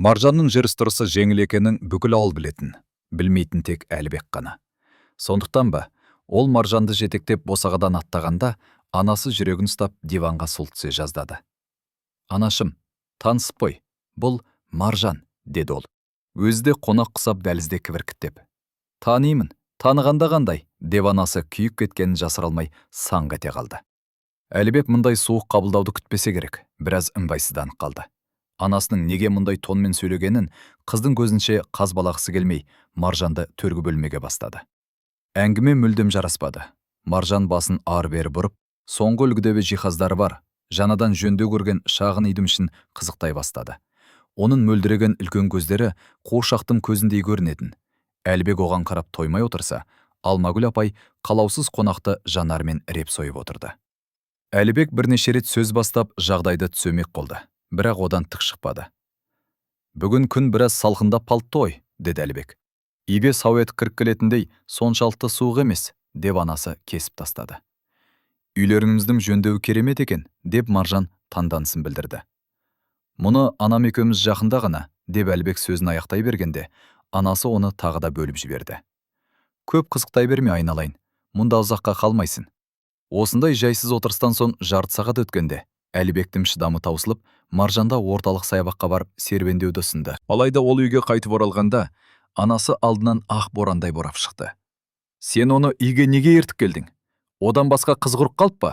Маржанның жүріс-тұрысы жеңіл екенін бүкіл ауыл білетін, білмейтін тек Әлібек қана. Сондықтан ба, ол Маржанды жетектеп босағадан аттағанда, анасы жүрегін ұстап диванға сұлқ түсе жаздады. «Анашым, танысып қой, бұл Маржан», деді ол. Өзі де қонақ құсап дәлізде кібіркіттеп. «Танимын, танығанда қандай?» деп анасы күйіп кеткенін жасыра алмай саңқ ете қалды. Әлібек мұндай суық қабылдауды күтпесе керек, біраз ыңғайсызданып қалды. Анасының неге мұндай тонмен сөйлегенін қыздың көзінше қазбалағысы келмей, Маржанды төргі бөлмеге бастады. Әңгіме мүлдем жараспады. Маржан басын ары-бері бұрып, соңғы үлгідегі жиһаздары бар, жаңадан жөндеу көрген шағын үйдің ішін қызықтай бастады. Оның мөлдіреген үлкен көздері қуыршақтың көзіндей көрінетін. Әлібек оған қарап тоймай отырса, Алмагүл апай қалаусыз қонақты жанармен реп сойып отырды. Әлібек бірнеше рет сөз бастап, жағдайды түсемек болды, бірақ одан тік шықпады. «Бүгін күн біраз салқындап қалды ғой», деді Әлібек. «Үйге сау етіп кіріп келетіндей соншалықты суық емес», деп анасы кесіп тастады. «Үйлеріңіздің жөндеуі керемет екен», деп Маржан таңданысын білдірді. «Мұны анам екеуміз жақында ғана», деп Әлібек сөзін аяқтай бергенде, анасы оны тағы да бөліп жіберді. «Көп қызықтай берме айналайын, мұнда ұзаққа қалмайсың». Осындай жайсыз отырыстан соң жарты сағат өткенде, Әлібектің шыдамы таусылып, Маржанда орталық саябаққа барып серуендеуді ұсынды. Алайда ол үйге қайтып оралғанда, анасы алдынан ақ борандай борап шықты. «Сен оны үйге неге ертіп келдің? Одан басқа қыз құрып қалып па?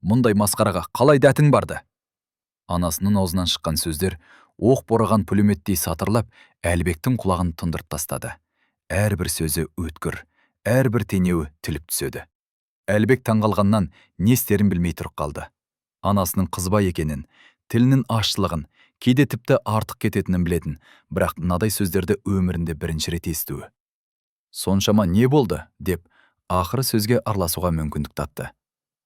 Мұндай масқараға қалай дәтің барды?» Анасының аузынан шыққан сөздер оқ бораған пулеметтей сатырлап, Әлібектің құлағын тұндырып тастады. Әрбір сөзі өткір, әрбір тенеуі тіліп түседі. Әлібек таңғалғаннан не істерін білмей тұрып қалды. Анасының қызба екенін, тілінің ащылығын, кейде тіпті артық кететінін білетін, бірақ мынадай сөздерді өмірінде бірінші рет естуі. «Соншама не болды?» деп, ақыры сөзге араласуға мүмкіндік тапты.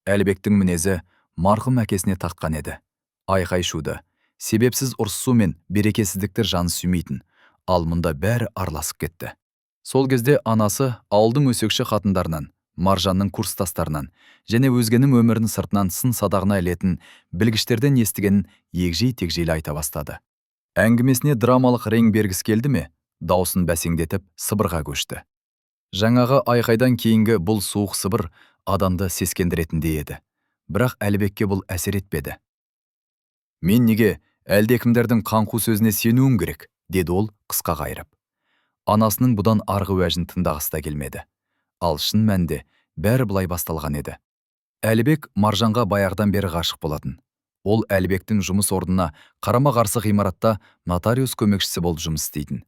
Әлібектің мінезі марқұм әкесіне тартқан еді. Айқай-шуды, себепсіз ұрсысу мен берекесіздікті жаны сүймейтін, ал мұнда бәрі араласып кетті. Сол кезде анасы ауылдың өсекші қатындарынан, Маржанның курстастарынан және өзгенің өмірін сыртынан сын садағына ілетін білгіштерден естігенін егжей-тегжейлі айта бастады. Әңгімесіне драмалық рең бергісі келді ме, даусын бәсеңдетіп сыбырға көшті. Жаңағы айқайдан кейінгі бұл суық сыбыр адамды сескендіретіндей еді. Бірақ Әлібекке бұл әсер етпеді. «Мен неге әлдекімдердің қаңқу сөзіне сенуім керек?» деді ол қысқа қайырып. Анасының бұдан арғы уәжін тыңдағысы да келмеді. Ал шын мәнде бәрі былай басталған еді. Әлібек Маржанға баяғыдан бері ғашық болатын. Ол Әлібектің жұмыс орнына қарама-қарсы ғимаратта нотариус көмекшісі болып жұмыс істейтін.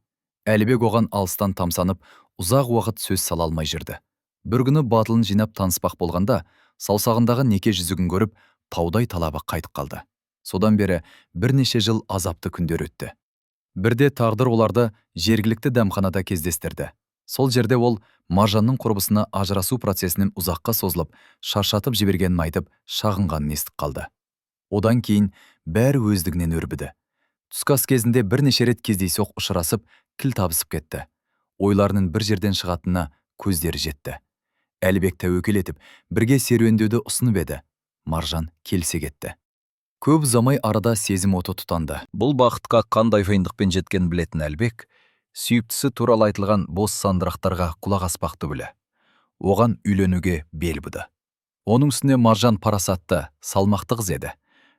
Әлібек оған алыстан тамсанып, ұзақ уақыт сөз сала алмай жүрді. Бір күні батылын жинап таныспақ болғанда, саусағындағы неке жүзігін көріп, таудай талабы қайтып қалды. Содан бері бірнеше жыл азапты күндер өтті. Бірде тағдыр оларды жергілікті дәмханада кездестірді. Сол жерде ол Маржанның құрбысына ажырасу процесінен ұзаққа созылып, шаршатып жібергенін айтып, шағынғанын естіп қалды. Одан кейін бәрі өздігінен өрбіді. Түскі ас кезінде бірнеше рет кездейсоқ ұшырасып, кіл табысып кетті. Ойларының бір жерден шығатынына көздері жетті. Әлібек тәуекел етіп, бірге серуендеуді ұсынып еді. Маржан келісе кетті. Көп ұзамай арада сезім оты тұтанды. Бұл бақытқа қандай қиындықпен жеткенін білетін Әлібек сүйіктісі туралы айтылған бос сандырақтарға құлақ аспақты білі. Оған үйленуге бел буды. Оның үстіне Маржан парасатты, салмақты қыз еді.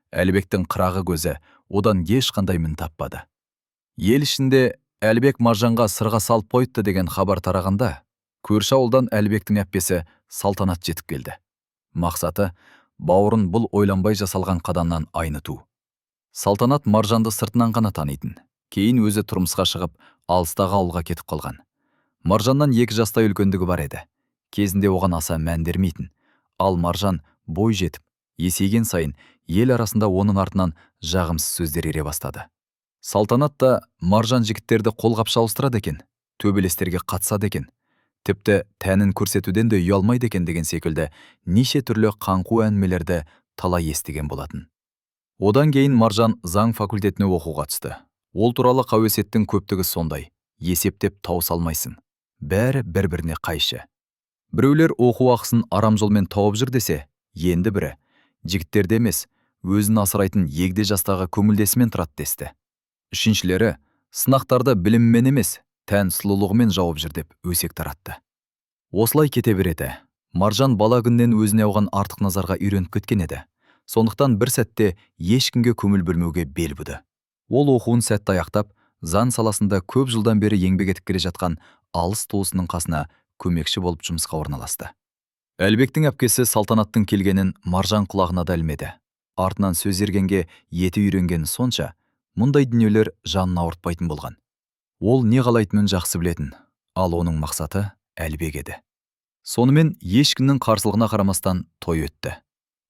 Әлібектің қырағы көзі одан ешқандай мін таппады. Ел ішінде Әлібек Маржанға сырға салып қойыпты деген хабар тарағанда, көрші ауылдан Әлібектің әпкесі Салтанат жетіп келді. Мақсаты бауырын бұл ойланбай жасалған қадамнан айныту. Салтанат Маржанды сыртынан ғана танитын. Кейін өзі тұрмысқа шығып, алыстағы ауылға кетіп қалған. Маржаннан 2 жастай үлкендігі бар еді. Кезінде оған аса мән бермейтін. Ал Маржан бой жетіп, есейген сайын ел арасында оның артынан жағымсыз сөздер ере бастады. Салтанат та Маржан жігіттерді қолғапша ауыстырады екен, төбелестерге қатысады екен. Тіпті тәнін көрсетуден де ұялмайды екен деген секілді неше түрлі қаңқу әңгімелерді талай естіген болатын. Одан кейін Маржан заң факультетіне оқуға түсті. Ол туралы қауесеттің көптігі сондай. Есептеп тауыс алмайсың. Бәрі бір-біріне қайшы. Біреулер оқу ақысын арам жолмен тауып жүр десе, енді бірі жігіттерде емес, өзін асырайтын егде жастағы көңілдесімен тұрады десті. Үшіншілері Сынақтарды біліммен емес, тән сұлулығымен жауып жүр деп өсек таратты. Осылай кете береді. Маржан бала күннен өзіне ауған артық назарға үйреніп кеткен еді. Сондықтан бір сәтте ешкімге көңіл бөлмеуге бел буды. Ол оқуын сәтті аяқтап, заң саласында көп жылдан бері еңбек етіп келе жатқан алыс туысының қасына көмекші болып жұмысқа орналасты. Әлбектің әпкесі Салтанаттың келгенін Маржан құлағына да ілмеді. Артынан сөз ергенге еті үйренген сонша, мұндай дүниелер жанын ауыртпайтын болған. Ол не қалайтынын жақсы білетін, ал оның мақсаты Әлбек еді. Сонымен ешкімнің қарсылығына қарамастан той өтті.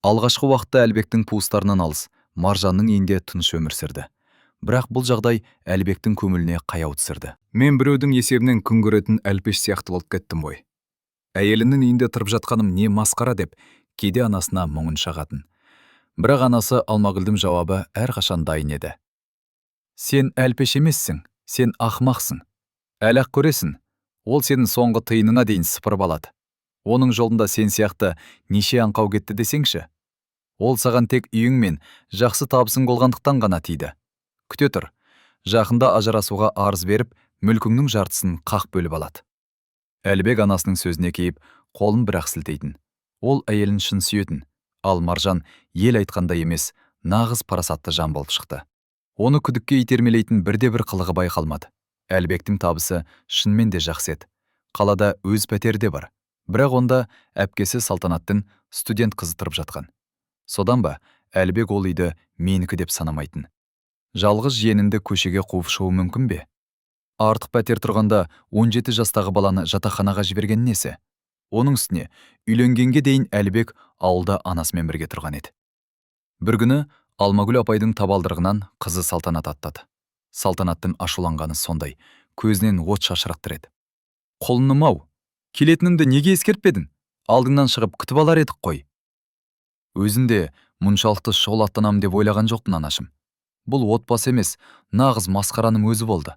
Алғашқы уақытта Әлбектің туыстарынан алыс, Маржанның үйінде тыныш өмір сүрді. Бірақ бұл жағдай Әлбектің көңіліне қаяу түсірді. Мен біреудің есебінен күн көретін әлпеш сияқты болып кеттім ғой. Әйелінің үйінде тұрып жатқаным не масқара деп, кейде анасына мұңын шағатын. Бірақ анасы Алмагүлдің жауабы әрқашан дайын еді. Сен әлпеш емессің, сен ақымақсың. Әлі-ақ көресің, ол сенің соңғы тиынына дейін сыпырып алады. Оның жолында сен сияқты неше аңқау кетті десеңші. Ол саған тек үйің мен жақсы табысың болғандықтан ғана тиді. Күте тұр, жақында ажырасуға арыз беріп, мүлкіңнің жартысын қақ бөліп алады. Әлбек анасының сөзіне кейіп, қолын бірақ сілтейтін. Ол әйелін шын сүйетін, ал Маржан ел айтқандай емес, нағыз парасатты жан болып шықты. Оны күдікке итермелейтін бірде-бір қылығы байқалмады. Әлбектің табысы шынымен де жақсы еді. Қалада өз пәтері де бар. Бірақ онда әпкесі Салтанаттың студент қызы тұрып жатқан. Содан ба, Әлбек ол үйді менікі деп санамайтын. Жалғыз жиенінді көшеге қуып шығуы мүмкін бе? Артық пәтер тұрғанда 17 жастағы баланы жатақханаға жіберген несі? Оның үстіне үйленгенге дейін Әлбек ауылда анасымен бірге тұрған еді. Бір күні Алмагүл апайдың табалдырығынан қызы Салтанат аттады. Салтанаттың ашуланғаны сондай, көзінен от шашырақтыр еді. Құлыным-ау, келетініңді неге ескертпедің? Алдыңнан шығып күтіп алар едік қой. Өзінде мұншалықты шұғыл аттанам деп ойлаған жоқпын, анашым. Бұл отбасы емес, нағыз масқараның өзі болды.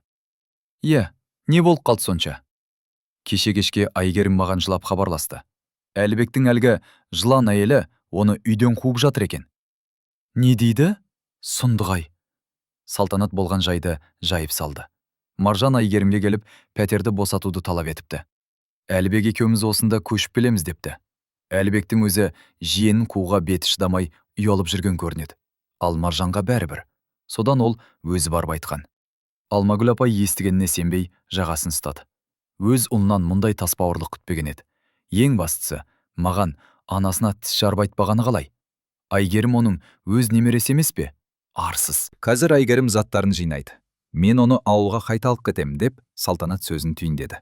Иә, не болып қалды сонша? Кеше-кешке Айгерім маған жылап хабарласты. Әлбектің әлгі жылан әйелі оны үйден қуып жатыр екен. Не дейді? Сұмдық-ай. Салтанат болған жайды жайып салды. Маржан Айгерімге келіп, пәтерді босатуды талап етіпті. Әлбек екеуміз осында көшіп келеміз депті. Әлбектің өзі жиенін қуға беті шыдамай ұялып жүрген көрінеді. Ал Маржанға бәрібір. Содан ол өзі барып айтқан. Алмагүл апай естігеніне сенбей жағасын ұстады. Өз ұлынан мұндай тасбауырлық күтпеген еді. Ең бастысы, маған анасына тіс жарып айтпағаны қалай? Айгерім оның өз немересі емес пе? Арсыз. Қазір Айгерім заттарын жинайды. Мен оны ауылға қайта алып кетем деп, Салтанат сөзін түйіндеді.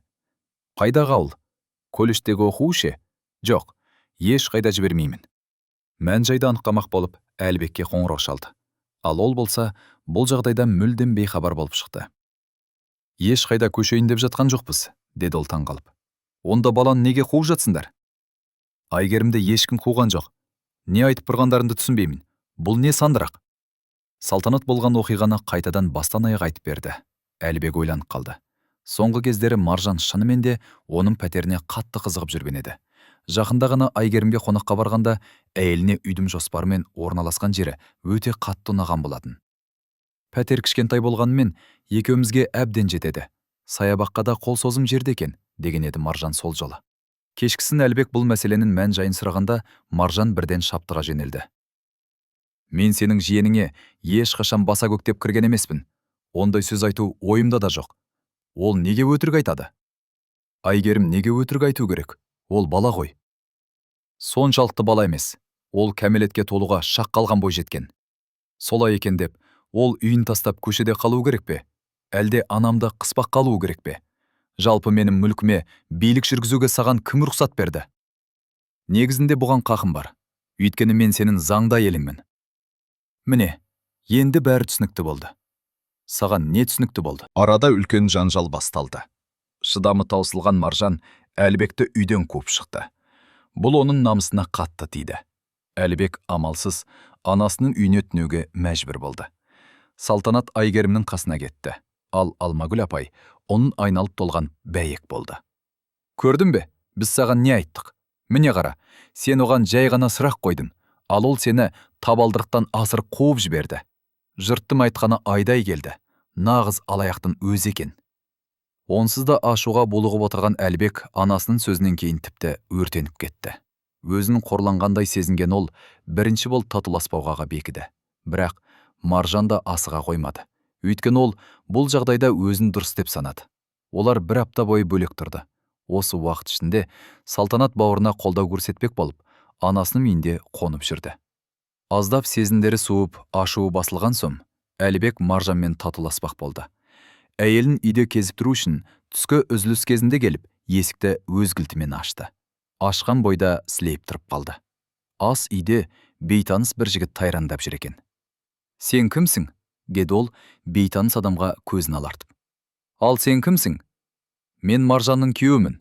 Қайдағы ауыл? Колледждегі оқу ше? Жоқ, еш қайда жібермеймін. Мән-жайды анықтамақ болып, Әлбекке қоңырау шалды. Ал ол болса, бұл жағдайда мүлдем бейхабар болып шықты. Еш қайда көшейін деп жатқан жоқпыз, деді ол таңғалып. Онда баланы неге қуып жатсыңдар? Айгерімді ешкім қуған жоқ. Не айтып тұрғандарыңды түсінбеймін. Бұл не сандырақ? Салтанат болған оқиғаны қайтадан бастан аяқ айтып берді. Әлбек ойланып қалды. Соңғы кездері Маржан шынымен де оның пәтеріне қатты қызығып жүрген еді. Жақында ғана Айгерімге қонаққа барғанда әйеліне үйдің жоспарымен орналасқан жері өте қатты ұнаған болатын. Пәтер кішкентай болғанымен екеумізге әбден жетеді. Саябаққа да қол созым жерде екен, деген еді Маржан сол жолы. Кешкісін Әлбек бұл мәселенің мән жайын сұрағанда Маржан бірден шаптыға жөнелді. Мен сенің жиеніңе ешқашан баса көктеп кірген емеспін. Ондай сөз айту ойымда да жоқ. Ол неге өтірік айтады? Айгерім неге өтірік айту керек? Ол бала ғой. Соншалықты бала емес. Ол кәмелетке толуға шақ қалған бой жеткен. Солай екен деп, ол үйін тастап көшеде қалу керек пе? Әлде анамды қыспақ қалу керек пе? Жалпы менің мүлкіме билік жүргізуге саған кім рұқсат берді? Негізінде бұған қақым бар. Өйткені мен сенің заңды әйеліңмін. Міне, енді бәрі түсінікті болды. Саған не түсінікті болды? Арада үлкен жанжал басталды. Шыдамы таусылған Маржан Әлбекті үйден қуып шықты. Бұл оның намысына қатты тиді. Әлбек амалсыз анасының үйіне түнеуге мәжбүр болды. Салтанат Айгерімнің қасына кетті. Ал Алмагүл апай оның айналып толған бәйек болды. Көрдің бе, біз саған не айттық? Міне қара, сен оған жай ғана сұрақ қойдың, ал ол сені табалдырықтан асырып қуып жіберді. Жұрттың айтқаны айдай келді. нағыз алаяқтың өзі екен. Онсыз да ашуға булығып отырған Әлбек анасының сөзінен кейін тіпті өртеніп кетті. Өзін қорланғандай сезінген ол бірінші болып татуласпауға бекіді. Бірақ Маржан да асыға қоймады. Өйткені ол бұл жағдайда өзін дұрыс деп санады. Олар бір апта бойы бөлек тұрды. Осы уақыт ішінде Салтанат бауырына қолдау көрсетпек болып, анасының үйінде қонып жүрді. Аздап сезімдері суып, ашуы басылған соң, Әлібек Маржанмен татуласпақ болды. Әйелін үйде кезіп тұру үшін түскі үзіліс кезінде келіп, есікті өз кілтімен ашты. Ашқан бойда сілейіп тұрып қалды. Ас үйде бейтаныс бір жігіт тайрандап жүр екен. «Сен кімсің?» деді ол бейтаныс адамға көзін алартып. «Ал сен кімсің?» «Мен Маржанның күйеуімін».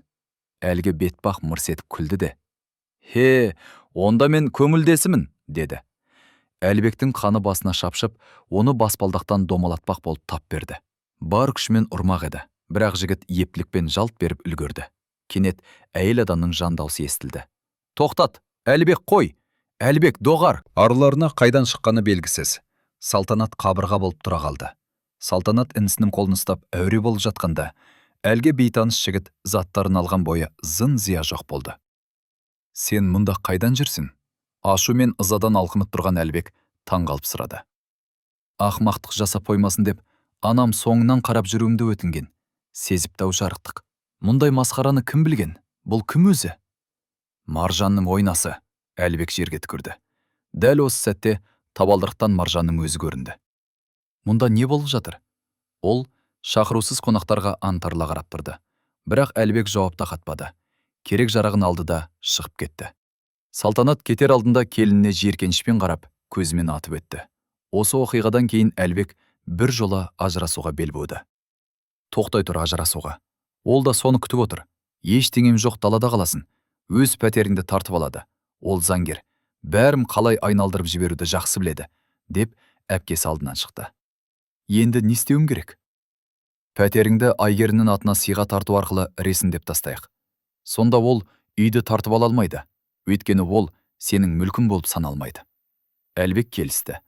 Әлгі бетпақ мырс етіп күлді де. «Хе, онда мен көңілдесімін», деді. Әлібектің қаны басына шапшып, оны баспалдақтан домалатпақ болып тап берді. Бар күшімен ұрмақ еді, бірақ жігіт ептілікпен жалт беріп үлгерді. Кенет әйел адамның жан даусы естілді. «Тоқтат, Әлібек қой! Әлібек доғар!» Арыларына қайдан шыққаны белгісіз. Салтанат қабырға болып тұра қалды. Салтанат інісінің қолын ұстап әуре болып жатқанда, әлгі бейтаныс жігіт заттарын алған бойы зын-зия жоқ болды. «Сен мұнда қайдан жүрсің?» Ашу мен ызадан алқынып тұрған Әлбек таңғалып сұрады. «Ақмақтық жасап қоймасын деп, анам соңынан қарап жүруімді өтінген. Сезіп-тау жарықтық. Мұндай масқараны кім білген? Бұл кім өзі?» «Маржанның ойнасы», Әлбек жерге түкірді. Дәл осы сәтте табалдырықтан Маржанның өзі көрінді. «Мұнда не болып жатыр?» Ол шақырусыз қонақтарға антарыла қарап тұрды. Бірақ Әлбек жауапта қатпады. Керек жарағын алды да шығып кетті. Салтанат кетер алдында келініне жиіркенішпен қарап, көзімен атып өтті. Осы оқиғадан кейін Әлбек бір жола ажырасуға бел буды. «Тоқтай тұр ажырасуға. Ол да соны күтіп отыр. Ештеңем жоқ, далада қаласын. Өз пәтеріңді тартып алады. Ол заңгер. Бәрім қалай айналдырып жіберуді жақсы біледі», деп әпкесі алдынан шықты. «Енді не істеуім керек?» «Пәтеріңді Айгерінің атына сыйға тарту арқылы ресімдеп тастайық. Сонда ол үйді тартып ала алмайды. Өйткені ол сенің мүлкің болып саналмайды». Әлбек келісті.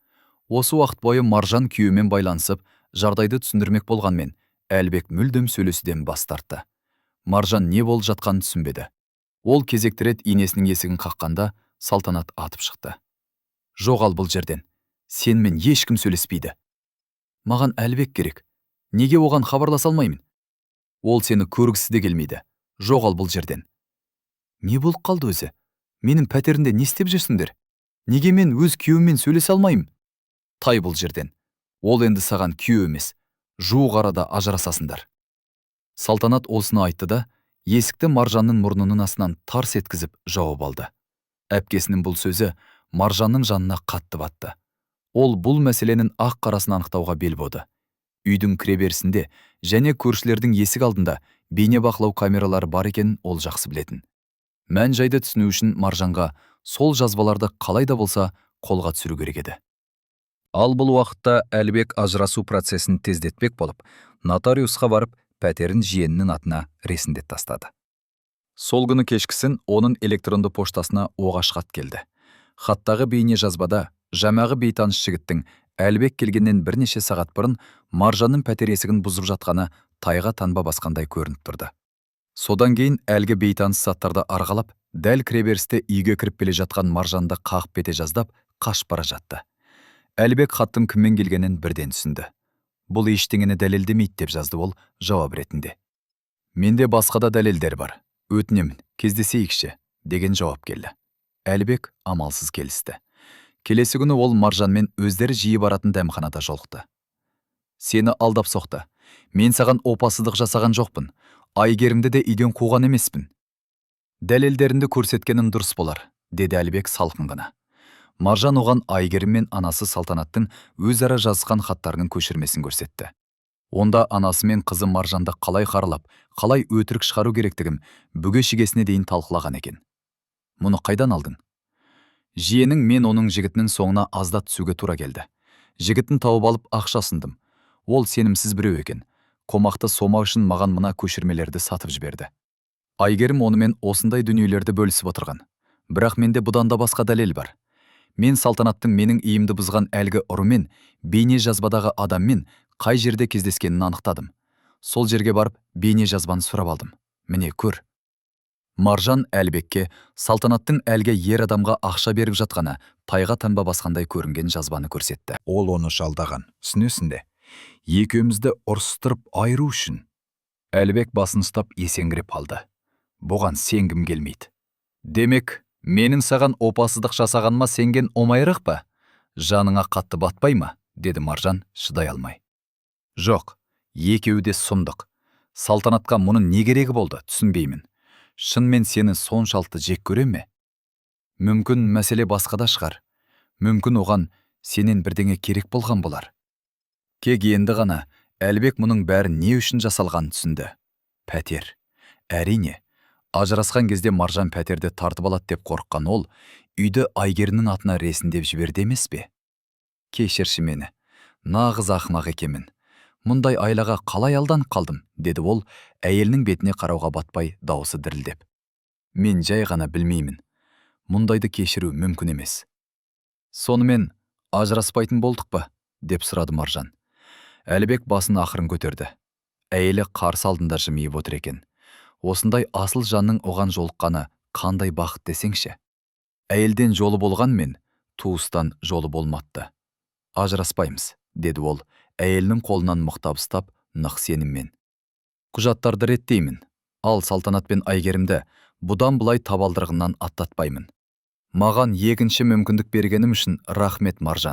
Осы уақыт бойы Маржан күйеуімен байланысып, жағдайды түсіндірмек болғанмен, Әлбек мүлдем сөйлесуден бас тартты. Маржан не болып жатқанын түсінбеді. Ол кезекті рет енесінің есігін қаққанда Салтанат атып шықты. «Жоғал бұл жерден. Сенмен ешкім сөйлеспейді». «Маған Әлбек керек. Неге оған хабарласа алмаймын?» «Ол сені көргісі де келмейді. Жоғал бұл жерден». «Не болып қалды өзі? Менің пәтерінде не істеп жүрсіңдер? Неге мен өз күйеуіммен сөйлесе алмаймын?» «Тай бұл жерден. Ол енді саған күйеу емес. Жуық арада ажырасасыңдар». Салтанат осыны айтты да, есікті Маржанның мұрнының астынан тарс еткізіп жауып алды. Әпкесінің бұл сөзі Маржанның жанына қатты батты. Ол бұл мәселенің ақ-қарасын анықтауға бел буды. Үйдің кіреберісінде және көршілердің есік алдында бейнебақылау камералары бар екенін ол жақсы білетін. Мән-жайды түсіну үшін Маржанға сол жазбаларды қалай да болса қолға түсіру керек еді. Ал бұл уақытта Әлбек ажырасу процесін тездетпек болып, нотариусқа барып, пәтерін жиенінің атына ресімдеп тастады. Сол күні кешкісін оның электронды поштасына оғаш хат келді. Хаттағы бейне жазбада жаңағы бейтаныс жігіттің Әлбек келгеннен бірнеше сағат бұрын Маржанның пәтер есігін бұзып жатқаны тайға таңба басқандай көрініп тұрды. Содан кейін әлгі бейтаныс заттарды арғалап, дәл кіреберісте үйге кіріп келе жатқан Маржанды қағып бете жаздап, қашып бара жатты. Әлбек хаттың кіммен келгенін бірден түсінді. «Бұл ештеңені дәлелдемейді», деп жазды ол жауап ретінде. «Менде басқа да дәлелдер бар. Өтінемін, кездесейікші», деген жауап келді. Әлбек амалсыз келісті. Келесі күні ол Маржанмен өздері жиі баратын дәмханада жолықты. «Сені алдап соқты. Мен саған опасыздық жасаған жоқпын. Айгерімді де үйден қуған емеспін. Дәлелдерінді көрсеткенім дұрыс болар», деді Әлбек салқын ғана. Маржан оған Айгерім мен анасы Салтанаттың өзара жазысқан хаттарының көшірмесін көрсетті. Онда анасы мен қызы Маржанды қалай қаралап, қалай өтірік шығару керектігін бүге шигесіне дейін талқылаған екен. «Мұны қайдан алдың?» «Жиенің мен оның жігітінің соңына аздап түсуге тура келді. Жігітін тауып алып ақша ұсындым. Ол сенімсіз біреу екен. Қомақты сома үшін маған мына көшірмелерді сатып жіберді. Айгерім онымен осындай дүниелерді бөлісіп отырған. Бірақ менде бұдан да басқа дәлел бар. Мен Салтанаттың менің үйімді бұзған әлгі ұрымен, бейне жазбадағы адаммен қай жерде кездескенін анықтадым. Сол жерге барып бейне жазбаны сұрап алдым. Міне көр. Маржан Әлібекке Салтанаттың әлгі ер адамға ақша беріп жатқаны тайға таңба басқандай көрінген жазбаны көрсетті. Ол оны жалдаған, түсінесіңде. Екеумізді ұрыстырып айыру үшін. Әлібек басын ұстап есеңгіреп алды. Бұған сенгім келмейді. Демек, менің саған опасыздық жасағаныма сенген оңайырақ па? Жаныңа қатты батпай ма? Деді Маржан шыдай алмай. Жоқ, екеуі де сұмдық. Салтанатқа мұның не керегі болды, түсінбеймін. Шынымен сені соншалықты жек көре ме? Мүмкін мәселе басқада шығар. Мүмкін оған сенен бірдеңе керек болған болар. Кек енді ғана Әлібек мұның бәрі не үшін жасалғанын түсінді. Пәтер. Әрине, ажырасқан кезде Маржан пәтерді тартып алады деп қорыққан ол, үйді Айгерінің атына ресімдеп жіберді емес пе? Кешірші мені. Нағыз ақымақ екенмін. Мұндай айлаға қалай алданып қалдым, деді ол, әйелінің бетіне қарауға батпай дауысы дірілдеп. Мен жай ғана білмеймін. Мұндайды кешіру мүмкін емес. Сонымен ажыраспайтын болдық па? Деп сұрады Маржан. Әлібек басын ақырын көтерді. Әйелі қарсы алдында жымиып отыр екен. Осындай асыл жанның оған жолыққаны қандай бақыт десеңші. Әйелден жолы болғанмен, туыстан жолы болматты. Ажыраспаймыз, деді ол, әйелінің қолынан мықтап ұстап, нық сеніммен. Құжаттарды реттеймін. Ал Салтанат пен Айгерімді бұдан бұлай табалдырығынан аттатпаймын. Маған екінші мүмкіндік бергенім үшін рахмет, Маржан.